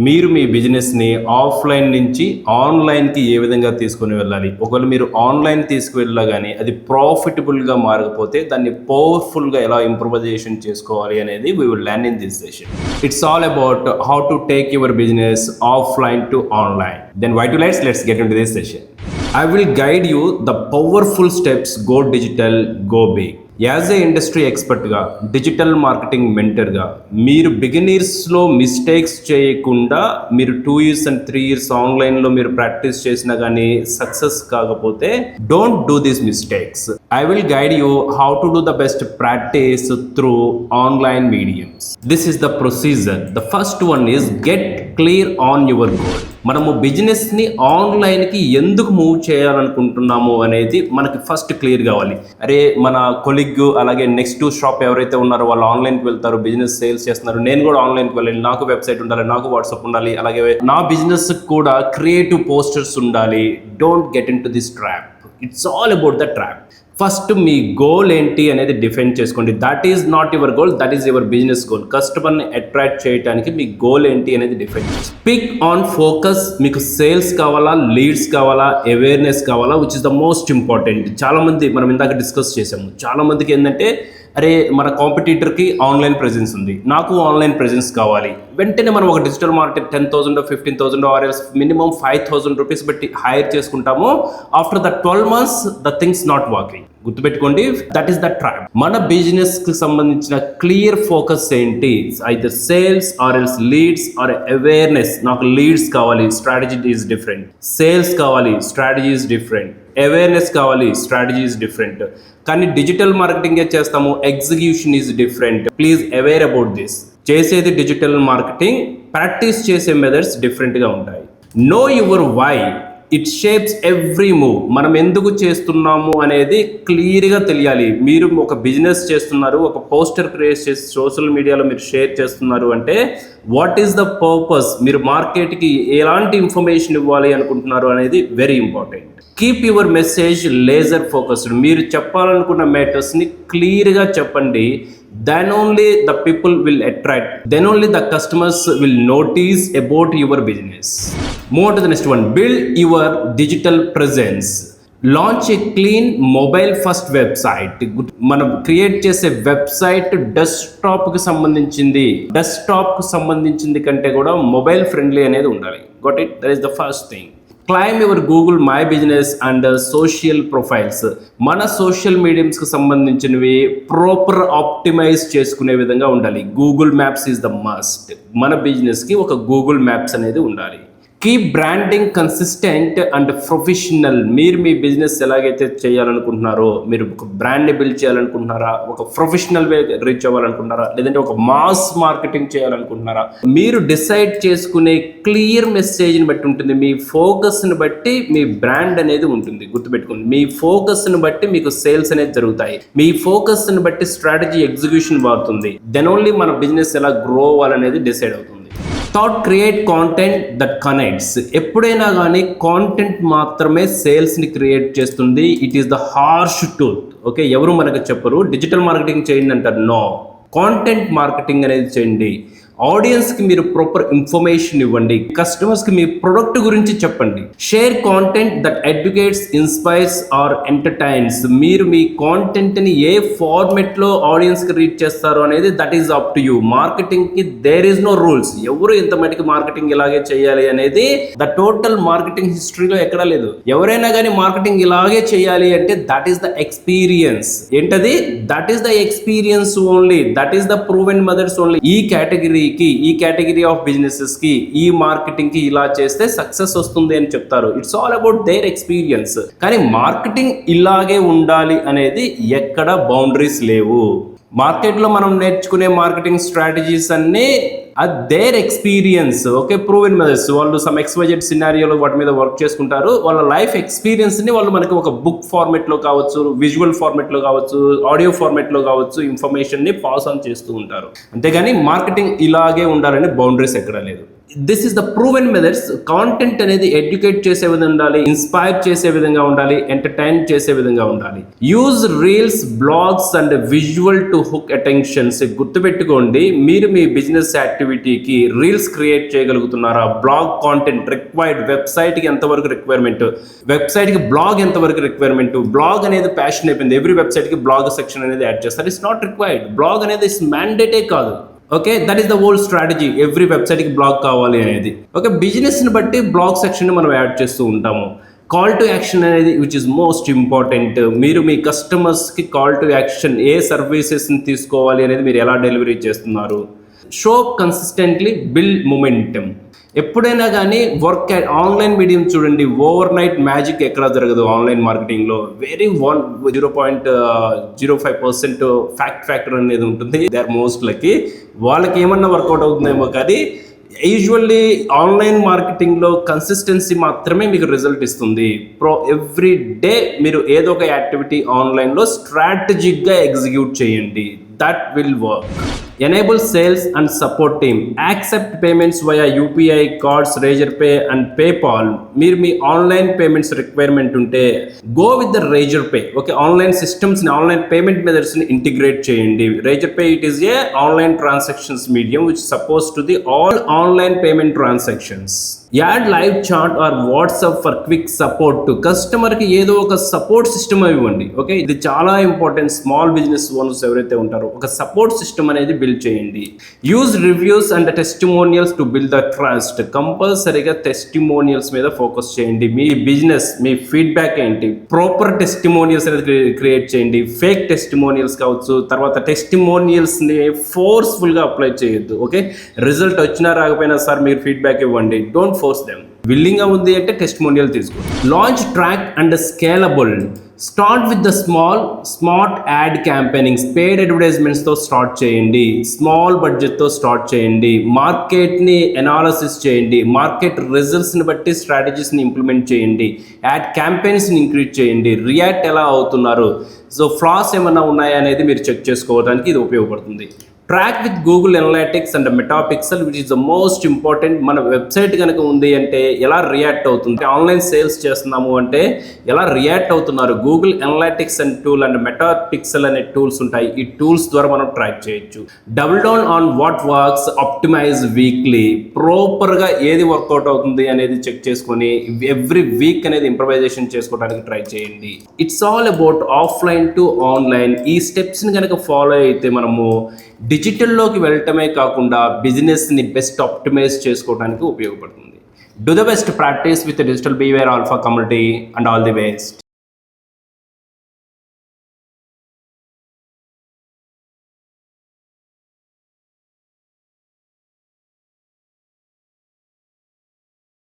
మీరు మీ బిజినెస్ని ఆఫ్లైన్ నుంచి ఆన్లైన్కి ఏ విధంగా తీసుకుని వెళ్ళాలి, ఒకవేళ మీరు ఆన్లైన్ తీసుకువెళ్ళగానే అది ప్రాఫిటబుల్గా మారకపోతే దాన్ని పవర్ఫుల్గా ఎలా ఇంప్రూవైజేషన్ చేసుకోవాలి అనేది we will learn in this session. It's all about how to take your business offline to online. Then why to let's get into this session. I will guide you the powerful steps. Go digital, go big. As a industry ఎక్స్పర్ట్గా, digital marketing మెంటర్గా మీరు బిగినర్స్లో mistakes చేయకుండా మీరు 2 years and 3 years ఆన్లైన్లో మీరు practice చేసినా కానీ సక్సెస్ కాకపోతే don't do these mistakes. I will guide you how to do the best practice through online mediums. This is the procedure. The first one is get clear on your goal. మనము బిజినెస్ని ఆన్లైన్కి ఎందుకు move చేయాలనుకుంటున్నాము అనేది మనకి first clear కావాలి. అరే మన colleague అలాగే నెక్స్ట్ షాప్ ఎవరైతే ఉన్నారో వాళ్ళు ఆన్లైన్కి వెళ్తారు, బిజినెస్ సేల్స్ చేస్తున్నారు, నేను కూడా ఆన్లైన్కి వెళ్ళాలి, నాకు వెబ్సైట్ ఉండాలి, నాకు వాట్సాప్ ఉండాలి, అలాగే నా బిజినెస్ కూడా క్రియేటివ్ పోస్టర్స్ ఉండాలి. Don't get into this trap. It's all about the trap. First మీ గోల్ ఏంటి అనేది డిఫైన్ చేసుకోండి. That is not your goal, that is your business goal. కస్టమర్ని అట్రాక్ట్ చేయడానికి మీ గోల్ ఏంటి అనేది డిఫైన్ చేసుకోండి. Pick on focus. మీకు సేల్స్ కావాలా, లీడ్స్ కావాలా, అవేర్నెస్ కావాలా, which is the most important. చాలామంది మనం ఇందాక డిస్కస్ చేసాము, చాలామందికి ఏంటంటే అరే మన కాంపిటీటర్కి ఆన్లైన్ ప్రెజెన్స్ ఉంది, నాకు ఆన్లైన్ ప్రెజెన్స్ కావాలి. వెంటనే మనం ఒక digital market 10,000 15,000 or else minimum 5,000 rupees బట్టి హైర్ చేసుకుంటాము. After the 12 months the things not working. గుర్తుపెట్టుకోండి, దట్ ఈస్ ద ట్రాప్. మన బిజినెస్కి సంబంధించిన క్లియర్ ఫోకస్ ఏంటి? అయితే sales or else leads or awareness. నాకు లీడ్స్ కావాలి, స్ట్రాటజీ ఈజ్ డిఫరెంట్. సేల్స్ కావాలి, స్ట్రాటజీ ఈజ్ డిఫరెంట్. అవేర్నెస్ కావాలి, స్ట్రాటజీ ఈజ్ డిఫరెంట్. కానీ డిజిటల్ మార్కెటింగే చేస్తాము, execution is different. Please aware about this. చేసేది డిజిటల్ మార్కెటింగ్, ప్రాక్టీస్ చేసే మెథడ్స్ డిఫరెంట్గా ఉంటాయి. Know your why. It shapes every move. మనం ఎందుకు చేస్తున్నాము అనేది క్లియర్గా తెలియాలి. మీరు ఒక బిజినెస్ చేస్తున్నారు, ఒక పోస్టర్ క్రియేట్ చేసి సోషల్ మీడియాలో మీరు షేర్ చేస్తున్నారు అంటే వాట్ ఈస్ ద పర్పస్? మీరు మార్కెట్కి ఎలాంటి ఇన్ఫర్మేషన్ ఇవ్వాలి అనుకుంటున్నారు అనేది very important. Keep your message laser focused. మీరు చెప్పాలనుకున్న మ్యాటర్స్ని క్లియర్గా చెప్పండి. Then only the people will attract. Then only the customers will notice about your business. Move on to the next one. Build your digital presence. Launch a clean mobile first website. మనం create చేసే website డెస్క్టాప్కి సంబంధించింది కంటే కూడా mobile friendly అనేది ఉండాలి. Got it? That is the first thing. Claim your Google my business and social profiles. మన social మీడియంస్కి సంబంధించినవి proper optimise చేసుకునే విధంగా ఉండాలి. Google maps is the must. మన బిజినెస్కి ఒక గూగుల్ మ్యాప్స్ అనేది ఉండాలి. Keep branding consistent and professional. మీరు మీ బిజినెస్ ఎలాగైతే చేయాలనుకుంటున్నారో, మీరు ఒక బ్రాండ్ని బిల్డ్ చేయాలనుకుంటున్నారా, ఒక ప్రొఫెషనల్ వే రీచ్ అవ్వాలనుకుంటున్నారా, లేదంటే ఒక మాస్ మార్కెటింగ్ చేయాలనుకుంటున్నారా, మీరు డిసైడ్ చేసుకునే క్లియర్ మెసేజ్ని బట్టి ఉంటుంది. మీ ఫోకస్ని బట్టి మీ బ్రాండ్ అనేది ఉంటుంది. గుర్తుపెట్టుకోండి, మీ ఫోకస్ని బట్టి మీకు సేల్స్ అనేది జరుగుతాయి. మీ ఫోకస్ని బట్టి స్ట్రాటజీ ఎగ్జిక్యూషన్ మారుతుంది. దెన్ ఓన్లీ మన బిజినెస్ ఎలా గ్రో అవ్వాలనేది డిసైడ్ అవుతుంది. Thought create content that connects. ఎప్పుడైనా కానీ కాంటెంట్ మాత్రమే సేల్స్ని క్రియేట్ చేస్తుంది. It is the harsh truth. Okay, ఎవరు మనకు చెప్పరు డిజిటల్ మార్కెటింగ్ చేయండి అంటారు. నో, కాంటెంట్ మార్కెటింగ్ అనేది చేయండి. ఆడియన్స్కి మీరు ప్రాపర్ ఇన్ఫర్మేషన్ ఇవ్వండి. కస్టమర్స్కి మీ ప్రొడక్ట్ గురించి చెప్పండి. Share content that educates, inspires or entertains. మీరు మీ కాంటెంట్ని ఏ ఫార్మెట్లో ఆడియన్స్కి రీచ్ చేస్తారు అనేది that is up to you. మార్కెటింగ్కి దేర్ ఈజ్ నో రూల్స్. ఎవరు ఇంత మటుకు మార్కెటింగ్ ఇలాగే చేయాలి అనేది ద టోటల్ మార్కెటింగ్ హిస్టరీలో ఎక్కడా లేదు. ఎవరైనా కానీ మార్కెటింగ్ ఇలాగే చేయాలి అంటే దట్ ఈస్ ద ఎక్స్పీరియన్స్. ఏంటది? That is the experience only. That is the proven methods only. ఈ కేటగిరీ ఆఫ్ బిజినెసెస్ కి, ఈ మార్కెటింగ్ కి ఇలా చేస్తే సక్సెస్ వస్తుంది అని చెప్తారు. It's all about their experience. కానీ మార్కెటింగ్ ఇలాగే ఉండాలి అనేది ఎక్కడ బౌండరీస్ లేవు. మార్కెట్లో మనం నేర్చుకునే మార్కెటింగ్ స్ట్రాటజీస్ అన్నీ their experience. Okay, proven methods. వాళ్ళు సమ్ XYZ సినారియోలో వాటి మీద వర్క్ చేసుకుంటారు. వాళ్ళ లైఫ్ ఎక్స్పీరియన్స్ని వాళ్ళు మనకి ఒక బుక్ ఫార్మెట్లో కావచ్చు, విజువల్ ఫార్మెట్లో కావచ్చు, ఆడియో ఫార్మెట్లో కావచ్చు, ఇన్ఫర్మేషన్ని పాస్ ఆన్ చేస్తూ ఉంటారు. అంతేగాని మార్కెటింగ్ ఇలాగే ఉండాలని బౌండరీస్ ఎక్కడ లేదు. This is the proven methods. Content అనేది ఎడ్యుకేట్ చేసే విధంగా ఉండాలి, ఇన్స్పైర్ చేసే విధంగా ఉండాలి, ఎంటర్టైన్ చేసే విధంగా ఉండాలి. Use reels, blogs and visual to hook attentions. గుర్తుపెట్టుకోండి, మీరు మీ బిజినెస్ యాక్టివిటీకి రీల్స్ క్రియేట్ చేయగలుగుతున్నారా? Blog content required. వెబ్సైట్కి ఎంతవరకు రిక్వైర్మెంట్, వెబ్సైట్కి బ్లాగ్ ఎంతవరకు రిక్వైర్మెంట్. బ్లాగ్ అనేది ప్యాషన్ అయిపోయింది, ఎవ్రీ వెబ్సైట్కి బ్లాగ్ సెక్షన్ అనేది యాడ్ చేస్తారు. It's not required. బ్లాగ్ అనేది ఇస్ మ్యాండేటే కాదు. Okay, that is the whole strategy. Every వెబ్సైట్కి బ్లాగ్ కావాలి అనేది. ఓకే, బిజినెస్ని బట్టి బ్లాగ్ సెక్షన్ మనం యాడ్ చేస్తూ ఉంటాము. కాల్ టు యాక్షన్ అనేది విచ్ ఇస్ మోస్ట్ ఇంపార్టెంట్. మీరు మీ కస్టమర్స్కి కాల్ టు యాక్షన్, ఏ సర్వీసెస్ని తీసుకోవాలి అనేది మీరు ఎలా డెలివరీ చేస్తున్నారు. Show consistently, build momentum. ఎప్పుడైనా కానీ వర్క్ ఆన్లైన్ మీడియం చూడండి, ఓవర్ నైట్ మ్యాజిక్ ఎక్కడా జరగదు. ఆన్లైన్ మార్కెటింగ్లో వెరీ 0.05% ఫ్యాక్ట్ ఫ్యాక్టర్ అనేది ఉంటుంది. They are most lucky. వాళ్ళకి ఏమన్నా వర్కౌట్ అవుతుందేమో, కానీ యూజువల్లీ ఆన్లైన్ మార్కెటింగ్లో కన్సిస్టెన్సీ మాత్రమే మీకు రిజల్ట్ ఇస్తుంది. ఎవ్రీ డే మీరు ఏదో ఒక యాక్టివిటీ ఆన్లైన్లో స్ట్రాటజిక్గా ఎగ్జిక్యూట్ చేయండి. That will work. Enable sales and support team. Accept payments via UPI, cards, Razorpay and PayPal. మీరు మీ ఆన్లైన్ పేమెంట్స్ రిక్వైర్మెంట్ ఉంటే go with the Razorpay. Okay, online సిస్టమ్స్ని, ఆన్లైన్ పేమెంట్ మెథడ్స్ని ఇంటిగ్రేట్ చేయండి. Razorpay it is a online transactions medium which suppose to the all online payment transactions. Add live chat or WhatsApp for quick support. కస్టమర్కి ఏదో ఒక support system ఇవ్వండి. Okay, ఇది చాలా important. Small business owners ఎవరైతే ఉంటారో ఒక సపోర్ట్ సిస్టమ్ అనేది బిల్డ్ చేయండి. Use reviews and testimonials to build the trust. కంపల్సరీగా టెస్టిమోనియల్స్ మీద ఫోకస్ చేయండి. మీ బిజినెస్, మీ ఫీడ్బ్యాక్ ఏంటి, ప్రాపర్ టెస్టిమోనియల్స్ అనేది క్రియేట్ చేయండి. ఫేక్ టెస్టిమోనియల్స్ కావచ్చు. తర్వాత టెస్టిమోనియల్స్ని ఫోర్స్ఫుల్గా అప్లై చేయొద్దు. ఓకే, రిజల్ట్ వచ్చినా రాకపోయినా సార్ మీరు ఫీడ్బ్యాక్ ఇవ్వండి. Don't force them. విల్లింగ్గా ఉంది అంటే టెస్టిమోనియల్ తీసుకోండి. Launch, track and scalable. Start with the smart ad campaignings. Paid అడ్వర్టైజ్మెంట్స్తో స్టార్ట్ చేయండి. స్మాల్ బడ్జెట్తో స్టార్ట్ చేయండి. మార్కెట్ని ఎనాలిసిస్ చేయండి. మార్కెట్ రిజల్ట్స్ని బట్టి స్ట్రాటజీస్ని ఇంప్లిమెంట్ చేయండి. యాడ్ క్యాంపెయిన్స్ని ఇంక్రీజ్ చేయండి. రియాక్ట్ ఎలా అవుతున్నారు, సో ఫ్లాస్ ఏమైనా ఉన్నాయా అనేది మీరు చెక్ చేసుకోవడానికి ఇది ఉపయోగపడుతుంది. Track with Google analytics and meta pixel which is the most important. మన వెబ్సైట్ కనుక ఉంది అంటే ఎలా రియాక్ట్ అవుతుంది, ఆన్లైన్ సేల్స్ చేస్తున్నాము అంటే ఎలా రియాక్ట్ అవుతున్నారు. Google analytics and tool and meta pixel అనే టూల్స్ ఉంటాయి. ఈ టూల్స్ ద్వారా మనం ట్రాక్ చేయొచ్చు. Double down on what works, optimize weekly. ప్రాపర్గా ఏది వర్కౌట్ అవుతుంది అనేది చెక్ చేసుకొని ఎవ్రీ వీక్ అనేది ఇంప్రవైజేషన్ చేసుకోవడానికి ట్రై చేయండి. It's all about offline to online. ఈ స్టెప్స్ని కనుక ఫాలో అయితే మనము డిజిటల్లోకి వెళ్ళటమే కాకుండా బిజినెస్ని బెస్ట్ ఆప్టిమైజ్ చేసుకోవడానికి ఉపయోగపడుతుంది. Do the best practice with digital beware alpha community and all the best.